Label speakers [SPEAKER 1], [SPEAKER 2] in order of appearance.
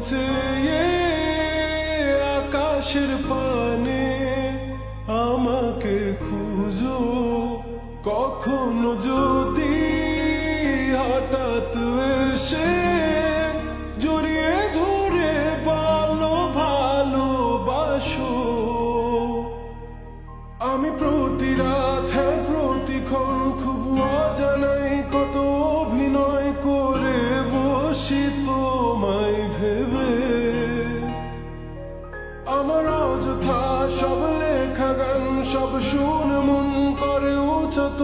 [SPEAKER 1] চেয়ে আকাশের পানে আমাকে খুঁজো, কখনো যদি হঠাৎ এসে জড়িয়ে ধরে ভালোবাসো। আমি প্রতি রাত, হ্যাঁ প্রতিক্ষণ খুব অজানাই কত অভিনয় করে বসি তোমায় ভেবে। আমার অযথা সব লেখা গান সব শুনে মন করে উচ্চত